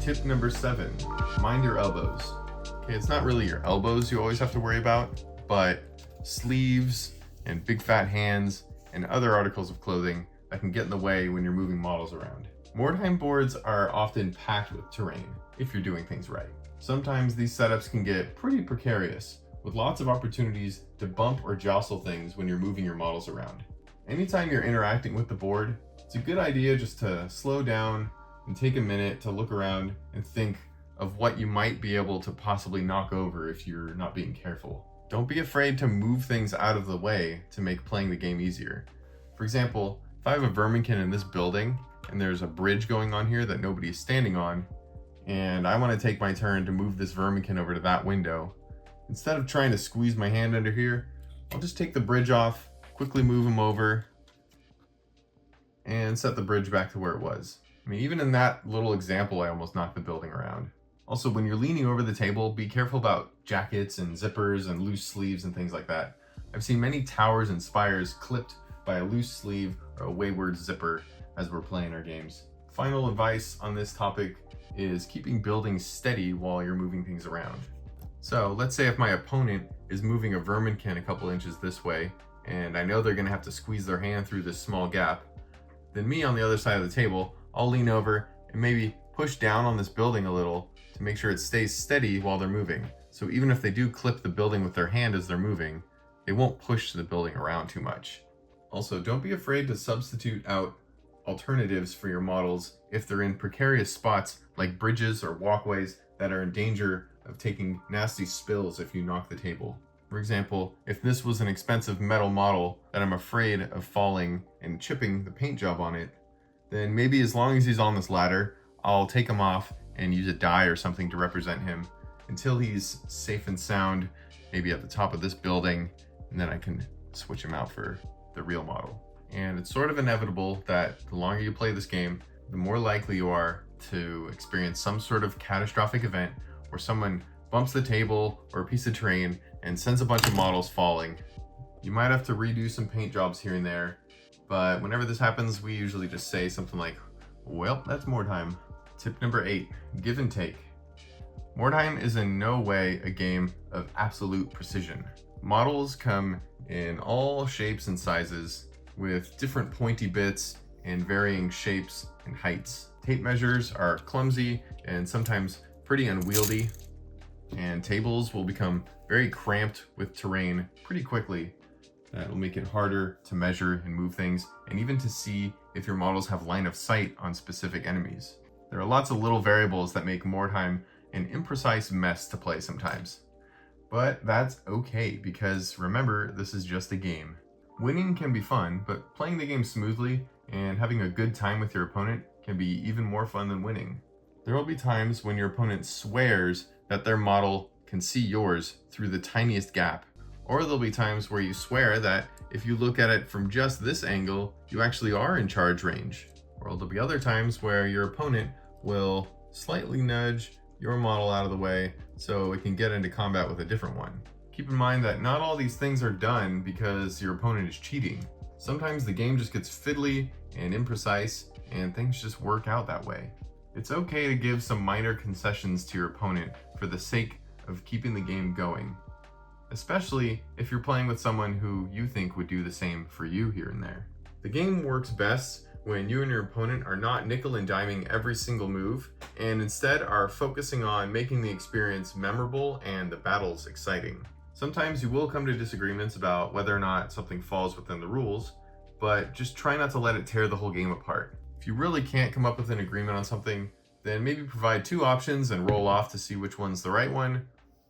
Tip number 7, mind your elbows. Okay, it's not really your elbows you always have to worry about, but sleeves and big fat hands and other articles of clothing that can get in the way when you're moving models around. Mordheim boards are often packed with terrain if you're doing things right. Sometimes these setups can get pretty precarious, with lots of opportunities to bump or jostle things when you're moving your models around. Anytime you're interacting with the board, it's a good idea just to slow down and take a minute to look around and think of what you might be able to possibly knock over if you're not being careful. Don't be afraid to move things out of the way to make playing the game easier. For example, if I have a verminkin in this building and there's a bridge going on here that nobody's standing on, and I want to take my turn to move this verminkin over to that window, instead of trying to squeeze my hand under here, I'll just take the bridge off, quickly move him over, and set the bridge back to where it was. I mean, even in that little example, I almost knocked the building around. Also, when you're leaning over the table, be careful about jackets and zippers and loose sleeves and things like that. I've seen many towers and spires clipped by a loose sleeve or a wayward zipper as we're playing our games. Final advice on this topic is keeping buildings steady while you're moving things around. So let's say if my opponent is moving a verminkin a couple inches this way, and I know they're gonna have to squeeze their hand through this small gap, then me on the other side of the table, I'll lean over and maybe push down on this building a little to make sure it stays steady while they're moving. So even if they do clip the building with their hand as they're moving, they won't push the building around too much. Also, don't be afraid to substitute out alternatives for your models if they're in precarious spots like bridges or walkways that are in danger of taking nasty spills if you knock the table. For example, if this was an expensive metal model that I'm afraid of falling and chipping the paint job on it, then maybe as long as he's on this ladder, I'll take him off and use a die or something to represent him until he's safe and sound, maybe at the top of this building, and then I can switch him out for the real model. And it's sort of inevitable that the longer you play this game, the more likely you are to experience some sort of catastrophic event where someone bumps the table or a piece of terrain and sends a bunch of models falling. You might have to redo some paint jobs here and there, but whenever this happens, we usually just say something like, well, that's Mordheim. Tip number 8, give and take. Mordheim is in no way a game of absolute precision. Models come in all shapes and sizes with different pointy bits and varying shapes and heights. Tape measures are clumsy and sometimes pretty unwieldy, and tables will become very cramped with terrain pretty quickly. That will make it harder to measure and move things, and even to see if your models have line of sight on specific enemies. There are lots of little variables that make Mordheim an imprecise mess to play sometimes. But that's okay, because remember, this is just a game. Winning can be fun, but playing the game smoothly and having a good time with your opponent can be even more fun than winning. There will be times when your opponent swears that their model can see yours through the tiniest gap. Or there'll be times where you swear that if you look at it from just this angle, you actually are in charge range. Or there'll be other times where your opponent will slightly nudge your model out of the way so it can get into combat with a different one. Keep in mind that not all these things are done because your opponent is cheating. Sometimes the game just gets fiddly and imprecise and things just work out that way. It's okay to give some minor concessions to your opponent for the sake of keeping the game going, especially if you're playing with someone who you think would do the same for you here and there. The game works best when you and your opponent are not nickel and diming every single move and instead are focusing on making the experience memorable and the battles exciting. Sometimes you will come to disagreements about whether or not something falls within the rules, but just try not to let it tear the whole game apart. If you really can't come up with an agreement on something, then maybe provide 2 options and roll off to see which one's the right one,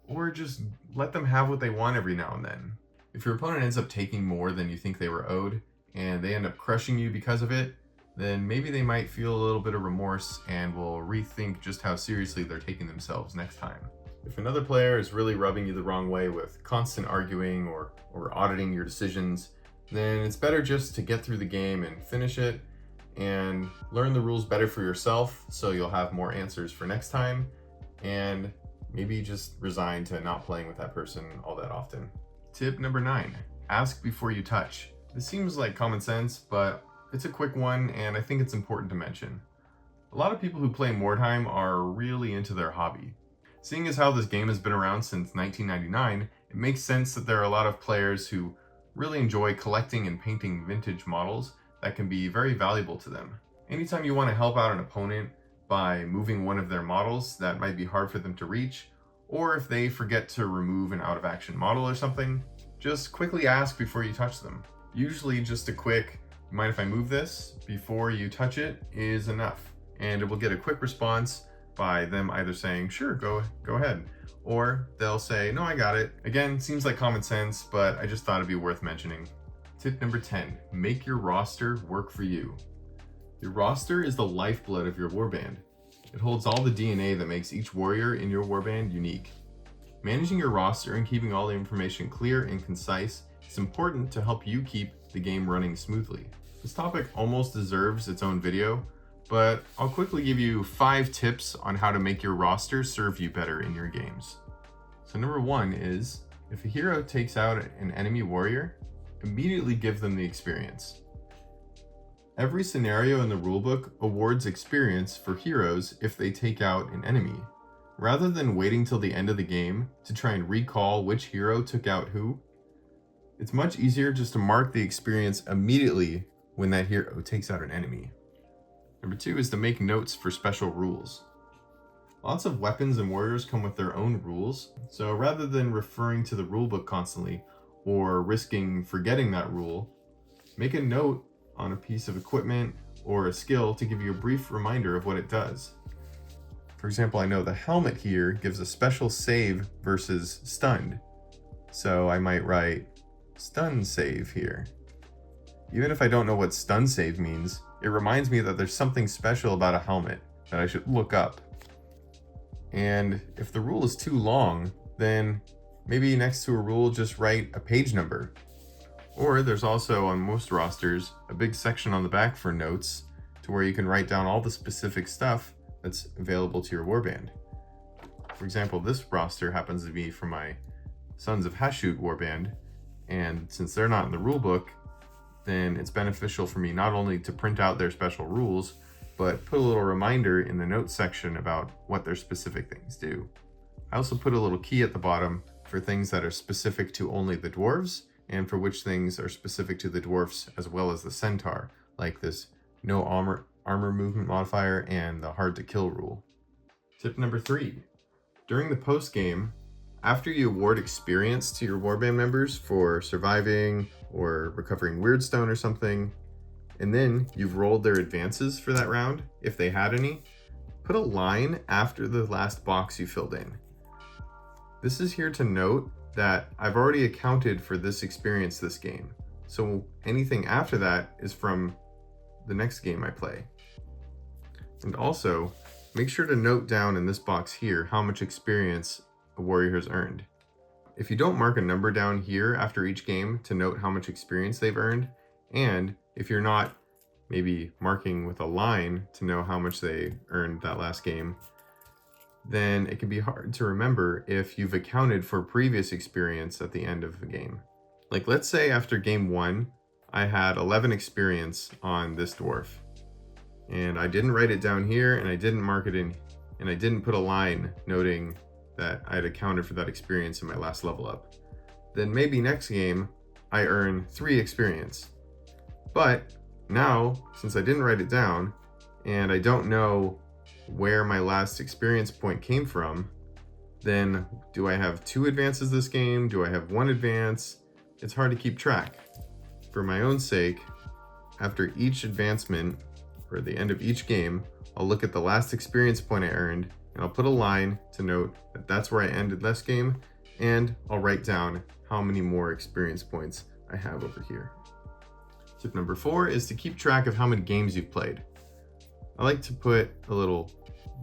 or just let them have what they want every now and then. If your opponent ends up taking more than you think they were owed, and they end up crushing you because of it, then maybe they might feel a little bit of remorse and will rethink just how seriously they're taking themselves next time. If another player is really rubbing you the wrong way with constant arguing or auditing your decisions, then it's better just to get through the game and finish it and learn the rules better for yourself so you'll have more answers for next time, and maybe just resign to not playing with that person all that often. Tip number 9, ask before you touch. This seems like common sense, but it's a quick one and I think it's important to mention. A lot of people who play Mordheim are really into their hobby. Seeing as how this game has been around since 1999, it makes sense that there are a lot of players who really enjoy collecting and painting vintage models that can be very valuable to them. Anytime you want to help out an opponent by moving one of their models that might be hard for them to reach, or if they forget to remove an out of action model or something, just quickly ask before you touch them. Usually just a quick, mind if I move this, before you touch it is enough. And it will get a quick response by them either saying, sure, go ahead, or they'll say, no, I got it. Again, seems like common sense, but I just thought it'd be worth mentioning. Tip number 10, make your roster work for you. Your roster is the lifeblood of your warband. It holds all the DNA that makes each warrior in your warband unique. Managing your roster and keeping all the information clear and concise is important to help you keep the game running smoothly. This topic almost deserves its own video, but I'll quickly give you 5 tips on how to make your roster serve you better in your games. So number 1 is, if a hero takes out an enemy warrior, immediately give them the experience. Every scenario in the rulebook awards experience for heroes if they take out an enemy. Rather than waiting till the end of the game to try and recall which hero took out who, it's much easier just to mark the experience immediately when that hero takes out an enemy. Number 2 is to make notes for special rules. Lots of weapons and warriors come with their own rules, so rather than referring to the rulebook constantly or risking forgetting that rule, make a note on a piece of equipment or a skill to give you a brief reminder of what it does. For example, I know the helmet here gives a special save versus stunned, so I might write stun save here. Even if I don't know what stun save means, it reminds me that there's something special about a helmet that I should look up. And if the rule is too long, then maybe next to a rule just write a page number. Or there's also, on most rosters, a big section on the back for notes to where you can write down all the specific stuff that's available to your warband. For example, this roster happens to be from my Sons of Hashut warband, and since they're not in the rulebook, then it's beneficial for me not only to print out their special rules, but put a little reminder in the notes section about what their specific things do. I also put a little key at the bottom for things that are specific to only the dwarves, and for which things are specific to the dwarfs as well as the centaur, like this no armor movement modifier and the hard to kill rule. Tip number 3. During the post game, after you award experience to your warband members for surviving or recovering Weirdstone or something, and then you've rolled their advances for that round, if they had any, put a line after the last box you filled in. This is here to note that I've already accounted for this experience this game, so anything after that is from the next game I play. And also, make sure to note down in this box here how much experience a warrior has earned. If you don't mark a number down here after each game to note how much experience they've earned, and if you're not maybe marking with a line to know how much they earned that last game, then it can be hard to remember if you've accounted for previous experience at the end of the game. Like, let's say after game 1, I had 11 experience on this dwarf, and I didn't write it down here, and I didn't mark it in, and I didn't put a line noting that I had accounted for that experience in my last level up. Then maybe next game, I earn 3 experience. But now, since I didn't write it down, and I don't know where my last experience point came from, then do I have 2 advances this game? Do I have 1 advance? It's hard to keep track. For my own sake, after each advancement, or at the end of each game, I'll look at the last experience point I earned, and I'll put a line to note that that's where I ended last game, and I'll write down how many more experience points I have over here. Tip number 4 is to keep track of how many games you've played. I like to put a little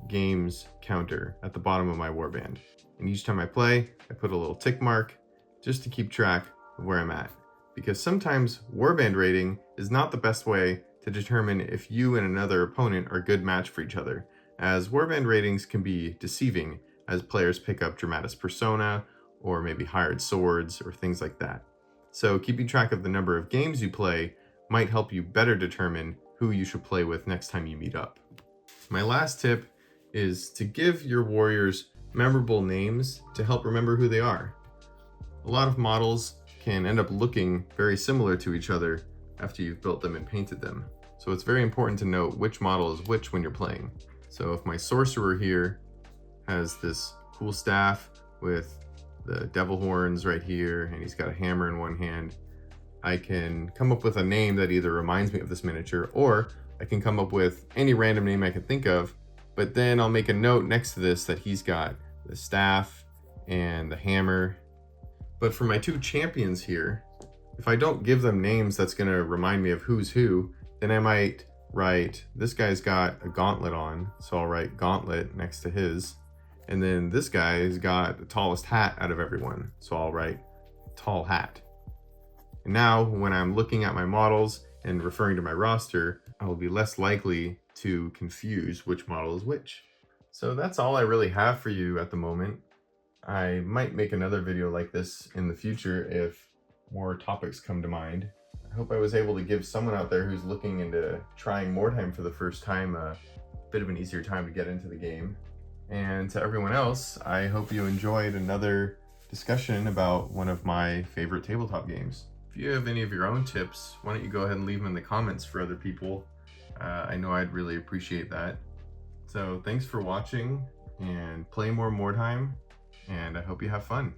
games counter at the bottom of my warband. And each time I play, I put a little tick mark just to keep track of where I'm at. Because sometimes warband rating is not the best way to determine if you and another opponent are a good match for each other, as warband ratings can be deceiving as players pick up Dramatis Persona or maybe hired swords or things like that. So keeping track of the number of games you play might help you better determine who you should play with next time you meet up. My last tip is to give your warriors memorable names to help remember who they are. A lot of models can end up looking very similar to each other after you've built them and painted them. So it's very important to know which model is which when you're playing. So if my sorcerer here has this cool staff with the devil horns right here, and he's got a hammer in one hand, I can come up with a name that either reminds me of this miniature, or I can come up with any random name I can think of, but then I'll make a note next to this that he's got the staff and the hammer. But for my two champions here, if I don't give them names that's going to remind me of who's who, then I might write, this guy's got a gauntlet on, so I'll write gauntlet next to his. And then this guy's got the tallest hat out of everyone, so I'll write tall hat. And now when I'm looking at my models and referring to my roster, I will be less likely to confuse which model is which. So that's all I really have for you at the moment. I might make another video like this in the future if more topics come to mind. I hope I was able to give someone out there who's looking into trying Mordheim for the first time a bit of an easier time to get into the game. And to everyone else, I hope you enjoyed another discussion about one of my favorite tabletop games. If you have any of your own tips, why don't you go ahead and leave them in the comments for other people. I know I'd really appreciate that. So thanks for watching, and play more Mordheim, and I hope you have fun.